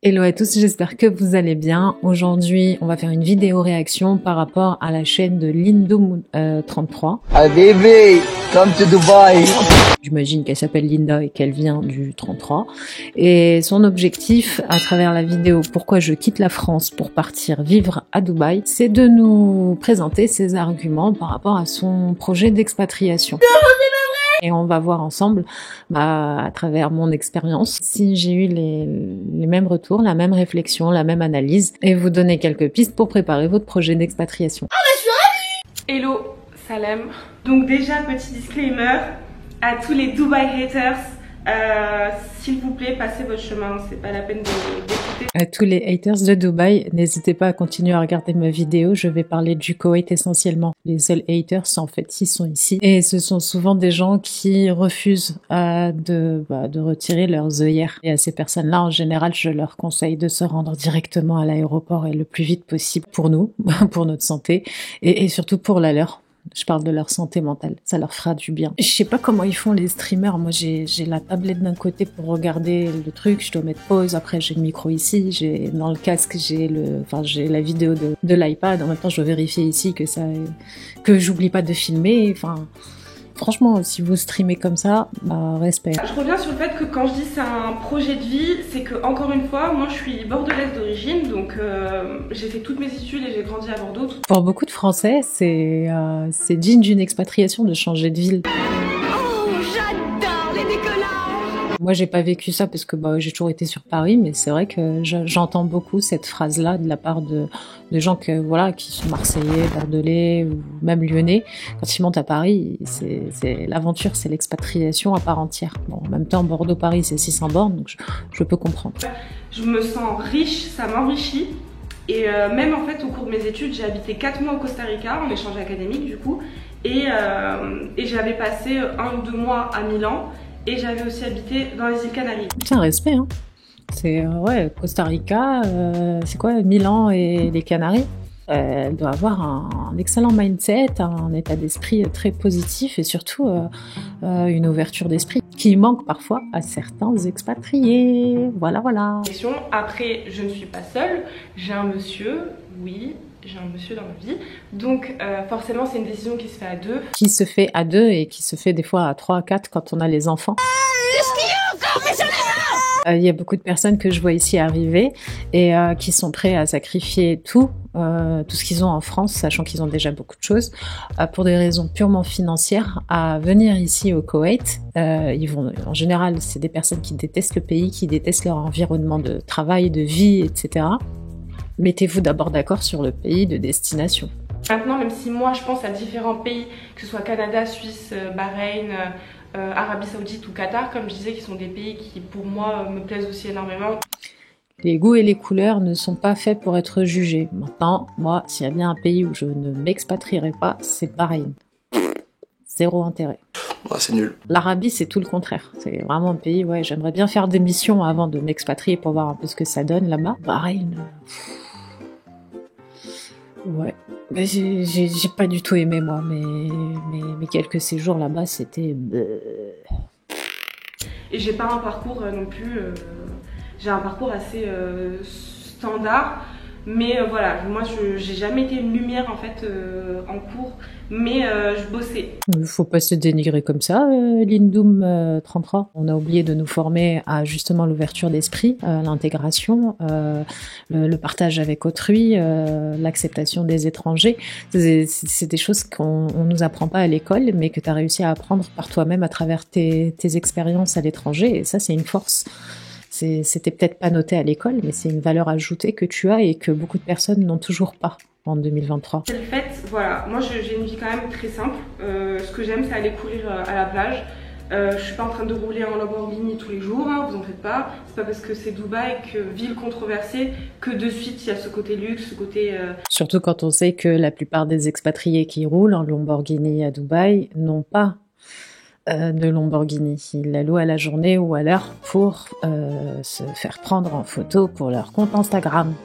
Hello à tous, j'espère que vous allez bien. Aujourd'hui, on va faire une vidéo réaction par rapport à la chaîne de Lindoom33. Habibi, come to Dubai. J'imagine qu'elle s'appelle Linda et qu'elle vient du 33. Et son objectif, à travers la vidéo Pourquoi je quitte la France pour partir vivre à Dubaï, c'est de nous présenter ses arguments par rapport à son projet d'expatriation. Et on va voir ensemble, à travers mon expérience, si j'ai eu les mêmes retours, la même réflexion, la même analyse, et vous donner quelques pistes pour préparer votre projet d'expatriation. Ah bah je suis ravie. Hello, Salem. Donc déjà, petit disclaimer à tous les Dubai haters, s'il vous plaît, passez votre chemin, c'est pas la peine d'écouter. À tous les haters de Dubaï, n'hésitez pas à continuer à regarder ma vidéo, je vais parler du Koweït essentiellement. Les seuls haters, en fait, ils sont ici. Et ce sont souvent des gens qui refusent de retirer leurs œillères. Et à ces personnes-là, en général, je leur conseille de se rendre directement à l'aéroport et le plus vite possible pour nous, pour notre santé, et surtout pour la leur. Je parle de leur santé mentale, ça leur fera du bien. Je sais pas comment ils font les streamers, moi j'ai la tablette d'un côté pour regarder le truc, je dois mettre pause, après j'ai le micro ici, j'ai dans le casque j'ai la vidéo de l'iPad, en même temps je dois vérifier ici que j'oublie pas de filmer, franchement, si vous streamez comme ça, respect. Je reviens sur le fait que quand je dis c'est un projet de vie, c'est que encore une fois, moi je suis bordelaise d'origine, donc j'ai fait toutes mes études et j'ai grandi à Bordeaux. Pour beaucoup de Français, c'est digne d'une expatriation de changer de ville. Oh, j'adore les décollages! Moi, j'ai pas vécu ça parce que j'ai toujours été sur Paris, mais c'est vrai que j'entends beaucoup cette phrase-là de la part de gens qui sont marseillais, bordelais ou même lyonnais. Quand ils montent à Paris, c'est l'aventure, c'est l'expatriation à part entière. Bon, en même temps, Bordeaux-Paris, c'est 600 bornes, donc je peux comprendre. Je me sens riche, ça m'enrichit. Et même en fait, au cours de mes études, j'ai habité 4 mois au Costa Rica, en échange académique du coup. Et j'avais passé 1 ou 2 mois à Milan. Et j'avais aussi habité dans les îles Canaries. C'est un respect, hein. C'est, Costa Rica, c'est quoi, Milan et les Canaries. Elle doit avoir un excellent mindset, un état d'esprit très positif et surtout une ouverture d'esprit qui manque parfois à certains expatriés. Voilà. Après, je ne suis pas seule, j'ai un monsieur, oui. J'ai un monsieur dans ma vie, donc forcément c'est une décision qui se fait à deux. Qui se fait à deux et qui se fait des fois à 3, à 4 quand on a les enfants. Il y a beaucoup de personnes que je vois ici arriver et qui sont prêts à sacrifier tout ce qu'ils ont en France, sachant qu'ils ont déjà beaucoup de choses, pour des raisons purement financières, à venir ici au Koweït. En général, c'est des personnes qui détestent le pays, qui détestent leur environnement de travail, de vie, etc. Mettez-vous d'abord d'accord sur le pays de destination. Maintenant, même si moi je pense à différents pays, que ce soit Canada, Suisse, Bahreïn, Arabie Saoudite ou Qatar, comme je disais, qui sont des pays qui pour moi me plaisent aussi énormément. Les goûts et les couleurs ne sont pas faits pour être jugés. Maintenant, moi, s'il y a bien un pays où je ne m'expatrierai pas, c'est Bahreïn. Zéro intérêt. Ouais, c'est nul. L'Arabie, c'est tout le contraire. C'est vraiment un pays, j'aimerais bien faire des missions avant de m'expatrier pour voir un peu ce que ça donne là-bas. Bahreïn... Ouais, mais j'ai pas du tout aimé moi, mais quelques séjours là-bas, c'était... Et j'ai pas un parcours non plus, j'ai un parcours assez standard, mais voilà, moi j'ai jamais été une lumière en fait en cours, mais je bossais. Faut pas se dénigrer comme ça, Lindoom33. On a oublié de nous former à justement l'ouverture d'esprit, l'intégration, le partage avec autrui, l'acceptation des étrangers. C'est des choses qu'on nous apprend pas à l'école, mais que tu as réussi à apprendre par toi-même à travers tes expériences à l'étranger, et ça c'est une force. C'était peut-être pas noté à l'école, mais c'est une valeur ajoutée que tu as et que beaucoup de personnes n'ont toujours pas en 2023. C'est le fait, voilà, moi j'ai une vie quand même très simple. Ce que j'aime, c'est aller courir à la plage. Je suis pas en train de rouler en Lamborghini tous les jours, hein, vous en faites pas. C'est pas parce que c'est Dubaï, que ville controversée, que de suite il y a ce côté luxe, ce côté... Surtout quand on sait que la plupart des expatriés qui roulent en Lamborghini à Dubaï n'ont pas de Lamborghini. Ils la louent à la journée ou à l'heure pour se faire prendre en photo pour leur compte Instagram.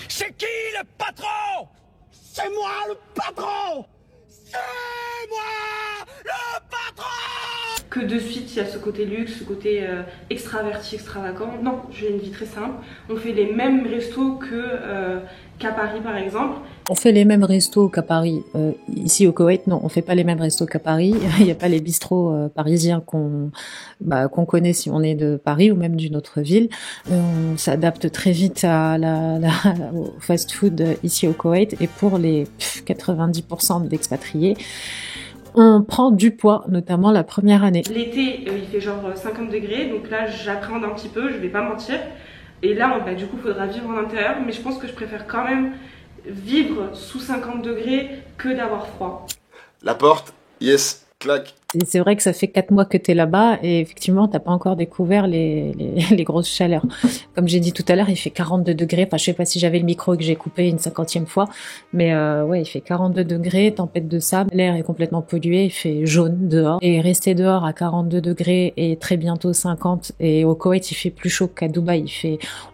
C'est qui le patron? C'est moi le patron! C'est moi le patron! que de suite il y a ce côté luxe, ce côté extraverti, extravagant. Non, j'ai une vie très simple. On fait les mêmes restos qu'à Paris par exemple. On fait les mêmes restos qu'à Paris. Ici au Koweït, non, on fait pas les mêmes restos qu'à Paris. Il n'y a pas les bistrots parisiens qu'on connaît si on est de Paris ou même d'une autre ville. On s'adapte très vite au fast-food ici au Koweït. Et pour les 90% d'expatriés, on prend du poids, notamment la première année. L'été, il fait genre 50 degrés, donc là j'appréhende un petit peu, je vais pas mentir. Et là, du coup, il faudra vivre en intérieur, mais je pense que je préfère quand même vivre sous 50 degrés que d'avoir froid. La porte, yes, clac. Et c'est vrai que ça fait 4 mois que tu es là-bas et effectivement, t'as pas encore découvert les grosses chaleurs. Comme j'ai dit tout à l'heure, il fait 42 degrés. Enfin, je sais pas si j'avais le micro et que j'ai coupé une 50e fois, mais ouais, il fait 42 degrés, tempête de sable, l'air est complètement pollué, il fait jaune dehors. Et rester dehors à 42 degrés et très bientôt 50, et au Koweït, il fait plus chaud qu'à Dubaï.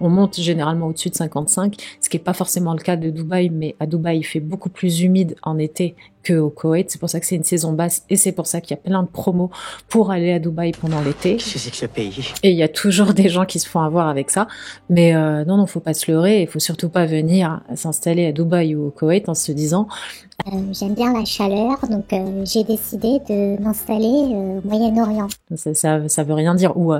On monte généralement au-dessus de 55, ce qui est pas forcément le cas de Dubaï, mais à Dubaï, il fait beaucoup plus humide en été qu'au Koweït. C'est pour ça que c'est une saison basse et c'est pour ça qu'il y a plein de promos pour aller à Dubaï pendant l'été. Qu'est-ce que c'est que ce pays? Et il y a toujours des gens qui se font avoir avec ça. Mais non, faut pas se leurrer. Il faut surtout pas venir s'installer à Dubaï ou au Koweït en se disant j'aime bien la chaleur, donc j'ai décidé de m'installer au Moyen-Orient. Ça veut rien dire. Ou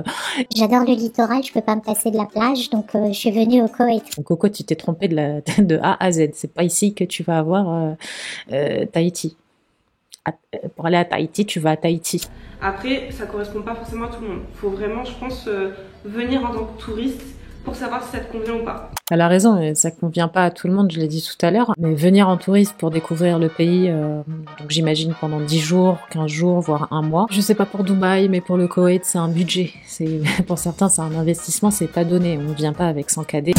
j'adore le littoral, je peux pas me passer de la plage, donc je suis venue au Koweït. Donc Coco, tu t'es trompé de A à Z. C'est pas ici que tu vas avoir Tahiti. Pour aller à Tahiti, tu vas à Tahiti. Après, ça correspond pas forcément à tout le monde. Il faut vraiment, je pense, venir en tant que touriste pour savoir si ça te convient ou pas. Elle a raison, mais ça convient pas à tout le monde, je l'ai dit tout à l'heure. Mais venir en touriste pour découvrir le pays, donc j'imagine pendant 10 jours, 15 jours, voire un mois. Je sais pas pour Dubaï, mais pour le Koweït, c'est un budget. Pour certains, c'est un investissement, c'est pas donné. On vient pas avec 100 KD.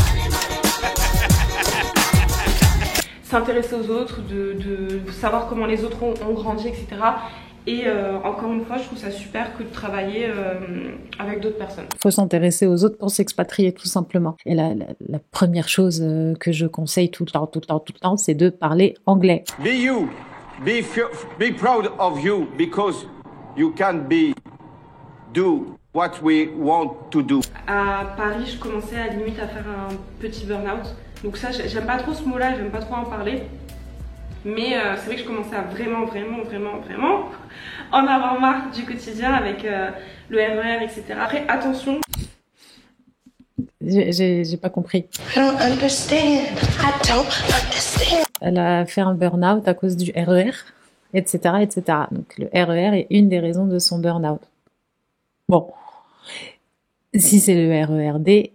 S'intéresser aux autres, de savoir comment les autres ont grandi, etc. Et encore une fois, je trouve ça super que de travailler avec d'autres personnes. Il faut s'intéresser aux autres pour s'expatrier, tout simplement. Et la première chose que je conseille tout le temps, c'est de parler anglais. Be you. Be proud of you because you can do what we want to do. À Paris, je commençais à limite à faire un petit burn-out. Donc ça, j'aime pas trop ce mot-là, j'aime pas trop en parler. Mais c'est vrai que je commençais à vraiment en avoir marre du quotidien avec le RER, etc. Après, attention. J'ai pas compris. I don't understand. Elle a fait un burn-out à cause du RER, etc., etc. Donc le RER est une des raisons de son burn-out. Bon, si c'est le RERD,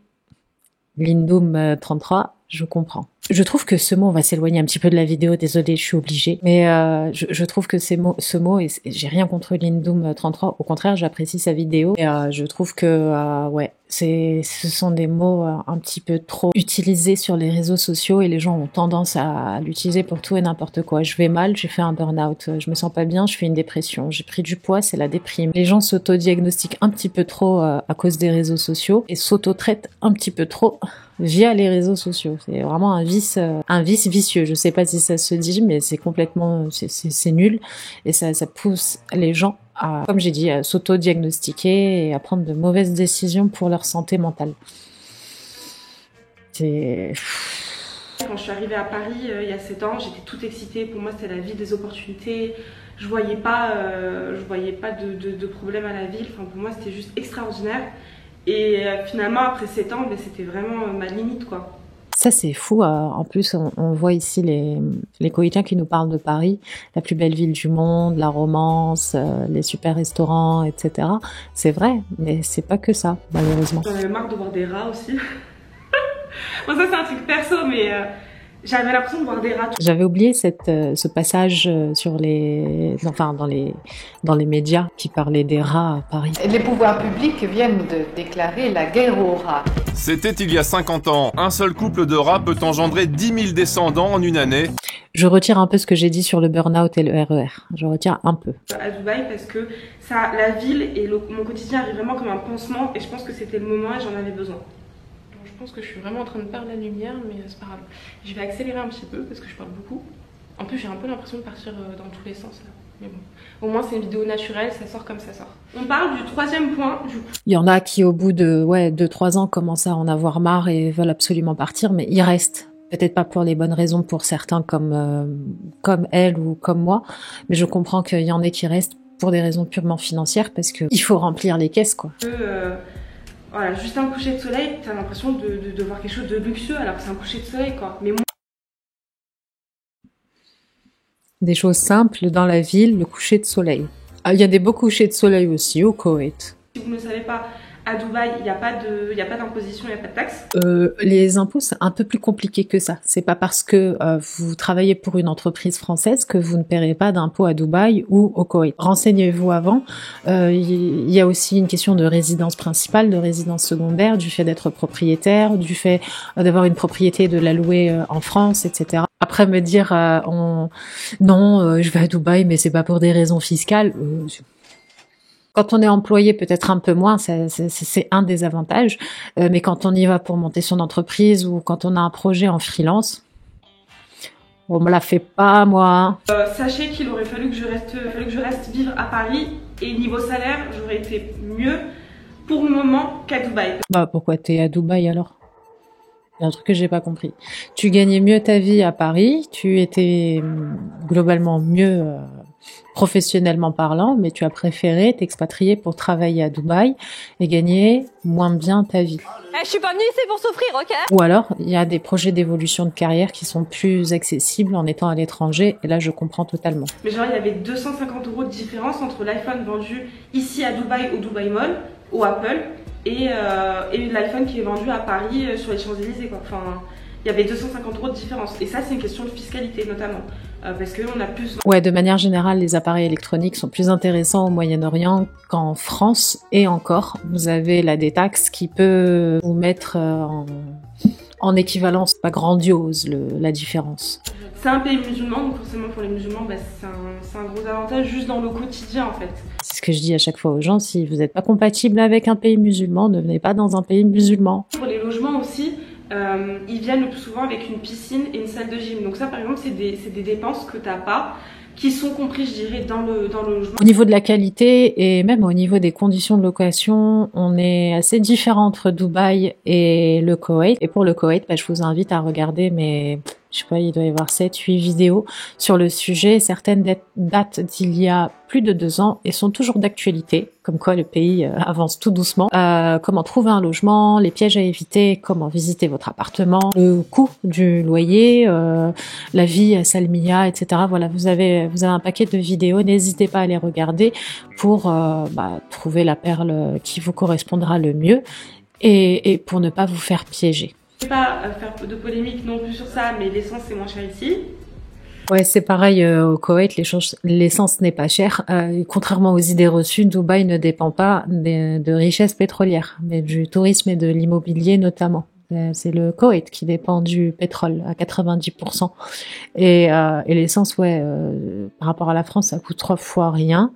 Lindum 33, je comprends. Je trouve que ce mot, on va s'éloigner un petit peu de la vidéo, désolée, je suis obligée, mais je trouve que ce mot, et j'ai rien contre Lindum 33, au contraire, j'apprécie sa vidéo, et je trouve que, ouais, ce sont des mots un petit peu trop utilisés sur les réseaux sociaux, et les gens ont tendance à l'utiliser pour tout et n'importe quoi. Je vais mal, j'ai fait un burn-out, je me sens pas bien, je fais une dépression, j'ai pris du poids, c'est la déprime. Les gens s'auto-diagnostiquent un petit peu trop à cause des réseaux sociaux, et s'auto-traitent un petit peu trop via les réseaux sociaux. C'est vraiment un vice vicieux. Je sais pas si ça se dit, mais c'est complètement, c'est nul. Et ça pousse les gens à, comme j'ai dit, à s'auto-diagnostiquer et à prendre de mauvaises décisions pour leur santé mentale. Quand je suis arrivée à Paris il y a 7 ans, j'étais toute excitée. Pour moi, c'était la vie des opportunités. Je voyais pas de problème à la ville. Enfin, pour moi, c'était juste extraordinaire. Et finalement, après 7 ans, c'était vraiment ma limite, quoi. Ça, c'est fou. En plus, on voit ici les Koweïtiens qui nous parlent de Paris, la plus belle ville du monde, la romance, les super restaurants, etc. C'est vrai, mais c'est pas que ça, malheureusement. J'en avais marre de voir des rats aussi. Bon, ça, c'est un truc perso, mais j'avais l'impression de voir des rats. J'avais oublié ce passage dans les médias qui parlait des rats à Paris. Les pouvoirs publics viennent de déclarer la guerre aux rats. C'était il y a 50 ans. Un seul couple de rats peut engendrer 10 000 descendants en une année. Je retire un peu ce que j'ai dit sur le burn-out et le RER. Je retire un peu. À Dubaï, parce que ça, la ville et mon quotidien arrivent vraiment comme un pansement, et je pense que c'était le moment et j'en avais besoin. Je pense que je suis vraiment en train de perdre la lumière, mais c'est pas grave. Je vais accélérer un petit peu parce que je parle beaucoup. En plus, j'ai un peu l'impression de partir dans tous les sens là. Mais bon, au moins c'est une vidéo naturelle, ça sort comme ça sort. On parle du troisième point, du coup. Il y en a qui, au bout de 2-3 ans, commencent à en avoir marre et veulent absolument partir, mais ils restent. Peut-être pas pour les bonnes raisons pour certains comme elle ou comme moi, mais je comprends qu'il y en ait qui restent pour des raisons purement financières parce que il faut remplir les caisses, quoi. Voilà, juste un coucher de soleil, t'as l'impression de voir quelque chose de luxueux alors que c'est un coucher de soleil, quoi. Mais moi... Des choses simples dans la ville, le coucher de soleil. Ah, il y a des beaux couchers de soleil aussi au Koweït. Si vous ne le savez pas, à Dubaï, il n'y a pas d'imposition, il n'y a pas de taxe. Les impôts, c'est un peu plus compliqué que ça. C'est pas parce que vous travaillez pour une entreprise française que vous ne paierez pas d'impôts à Dubaï ou au Koweït. Renseignez-vous avant. Il y a aussi une question de résidence principale, de résidence secondaire, du fait d'être propriétaire, du fait d'avoir une propriété et de la louer en France, etc. Après me dire je vais à Dubaï, mais c'est pas pour des raisons fiscales. Quand on est employé, peut-être un peu moins, c'est un des avantages. Mais quand on y va pour monter son entreprise ou quand on a un projet en freelance, on me la fait pas, moi. Sachez qu'il aurait fallu que je reste vivre à Paris et niveau salaire, j'aurais été mieux pour le moment qu'à Dubaï. Bah pourquoi t'es à Dubaï alors ? Il y a un truc que j'ai pas compris. Tu gagnais mieux ta vie à Paris, tu étais globalement mieux professionnellement parlant, mais tu as préféré t'expatrier pour travailler à Dubaï et gagner moins bien ta vie. Je suis pas venue ici pour souffrir, ok ? Ou alors, il y a des projets d'évolution de carrière qui sont plus accessibles en étant à l'étranger, et là je comprends totalement. Mais genre il y avait 250 € de différence entre l'iPhone vendu ici à Dubaï au Dubai Mall, au Apple, et l'iPhone qui est vendu à Paris sur les Champs-Élysées, quoi. Enfin, il y avait 250 € de différence. Et ça, c'est une question de fiscalité notamment. Parce qu'on a plus... Ouais, de manière générale, les appareils électroniques sont plus intéressants au Moyen-Orient qu'en France. Et encore, vous avez la détaxe qui peut vous mettre en équivalence. Pas grandiose, la différence. C'est un pays musulman, donc forcément pour les musulmans, c'est un gros avantage juste dans le quotidien en fait. C'est ce que je dis à chaque fois aux gens, si vous n'êtes pas compatible avec un pays musulman, ne venez pas dans un pays musulman. Pour les logements aussi, ils viennent le plus souvent avec une piscine et une salle de gym. Donc ça par exemple, c'est des dépenses que t'as pas, qui sont comprises, je dirais, dans le logement. Au niveau de la qualité et même au niveau des conditions de location, on est assez différent entre Dubaï et le Koweït. Et pour le Koweït, je vous invite à regarder je sais pas, il doit y avoir 7-8 vidéos sur le sujet. Certaines datent d'il y a plus de 2 ans et sont toujours d'actualité, comme quoi le pays avance tout doucement. Comment trouver un logement, les pièges à éviter, comment visiter votre appartement, le coût du loyer, la vie à Salmiya, etc. Voilà, vous avez un paquet de vidéos, n'hésitez pas à les regarder pour trouver la perle qui vous correspondra le mieux et pour ne pas vous faire piéger. Je ne vais pas faire de polémique non plus sur ça, mais l'essence c'est moins cher ici. Ouais, c'est pareil au Koweït, l'essence n'est pas chère. Contrairement aux idées reçues, Dubaï ne dépend pas de richesses pétrolières, mais du tourisme et de l'immobilier notamment. C'est le Koweït qui dépend du pétrole à 90%. Et l'essence, par rapport à la France, ça coûte 3 fois rien.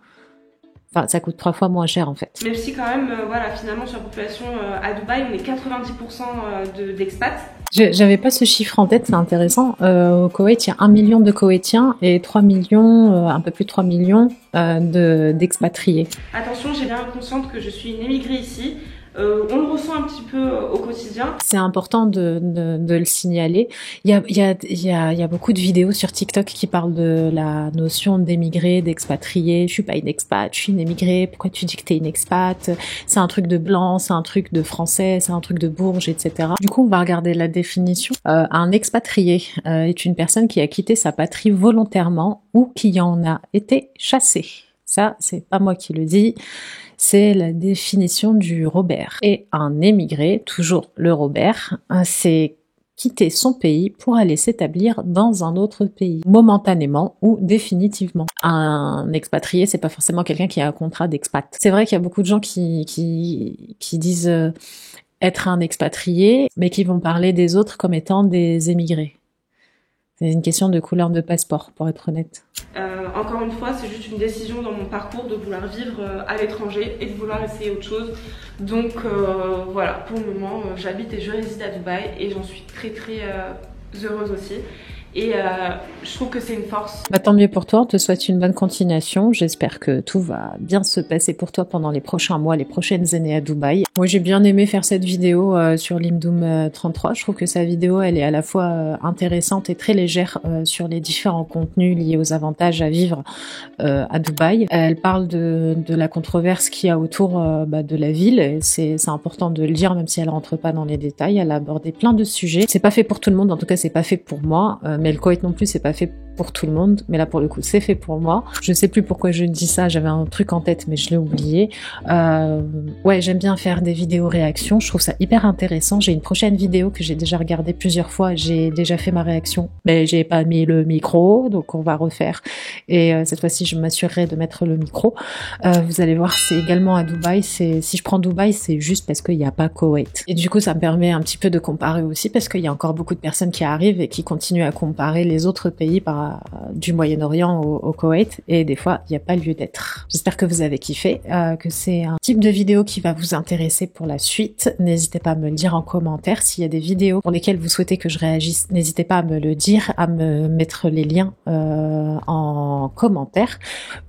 Enfin, ça coûte 3 fois moins cher en fait. Même si quand même, finalement sur la population à Dubaï, on est 90% d'expats. J'avais pas ce chiffre en tête, c'est intéressant. Au Koweït, il y a 1 million de Koweïtiens et 3 millions, un peu plus de 3 millions d'expatriés. Attention, j'ai bien consciente que je suis une émigrée ici. On le ressent un petit peu au quotidien. C'est important de le signaler. Il y a beaucoup de vidéos sur TikTok qui parlent de la notion d'émigré, d'expatrié. Je suis pas une expat, je suis une émigrée. Pourquoi tu dis que t'es une expat? C'est un truc de blanc, c'est un truc de français, c'est un truc de bourge, etc. Du coup, on va regarder la définition. Un expatrié est une personne qui a quitté sa patrie volontairement ou qui en a été chassée. Ça, c'est pas moi qui le dis. C'est la définition du Robert. Et un émigré, toujours le Robert, c'est quitter son pays pour aller s'établir dans un autre pays, momentanément ou définitivement. Un expatrié, c'est pas forcément quelqu'un qui a un contrat d'expat. C'est vrai qu'il y a beaucoup de gens qui disent être un expatrié, mais qui vont parler des autres comme étant des émigrés. C'est une question de couleur de passeport, pour être honnête. Encore une fois, c'est juste une décision dans mon parcours de vouloir vivre à l'étranger et de vouloir essayer autre chose. Donc voilà, pour le moment, j'habite et je réside à Dubaï et j'en suis très heureuse aussi. Et je trouve que c'est une force. Bah, tant mieux pour toi, on te souhaite une bonne continuation. J'espère que tout va bien se passer pour toi pendant les prochains mois, les prochaines années à Dubaï. Moi, j'ai bien aimé faire cette vidéo sur l'Imdoum 33. Je trouve que sa vidéo, elle est à la fois intéressante et très légère sur les différents contenus liés aux avantages à vivre à Dubaï. Elle parle de la controverse qu'il y a autour de la ville. Et c'est important de le dire, même si elle rentre pas dans les détails. Elle a abordé plein de sujets. C'est pas fait pour tout le monde, en tout cas, c'est pas fait pour moi. Mais le Koweït non plus, c'est pas fait pour tout le monde, mais là pour le coup c'est fait pour moi. Je sais plus pourquoi je dis ça, j'avais un truc en tête mais je l'ai oublié. Ouais, j'aime bien faire des vidéos réactions, je trouve ça hyper intéressant. J'ai une prochaine vidéo que j'ai déjà regardée plusieurs fois, j'ai déjà fait ma réaction, mais j'ai pas mis le micro, donc on va refaire. Et cette fois-ci je m'assurerai de mettre le micro. Vous allez voir, c'est également à Dubaï. Si je prends Dubaï, c'est juste parce qu'il n'y a pas Koweït. Et du coup ça me permet un petit peu de comparer aussi, parce qu'il y a encore beaucoup de personnes qui arrivent et qui continuent à comparer les autres pays du Moyen-Orient au Koweït, et des fois il n'y a pas lieu d'être. J'espère que vous avez kiffé, que c'est un type de vidéo qui va vous intéresser pour la suite. N'hésitez pas à me le dire en commentaire. S'il y a des vidéos pour lesquelles vous souhaitez que je réagisse, n'hésitez pas à me le dire, à me mettre les liens en commentaire,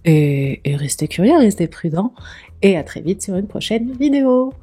et restez curieux, restez prudents, et à très vite sur une prochaine vidéo.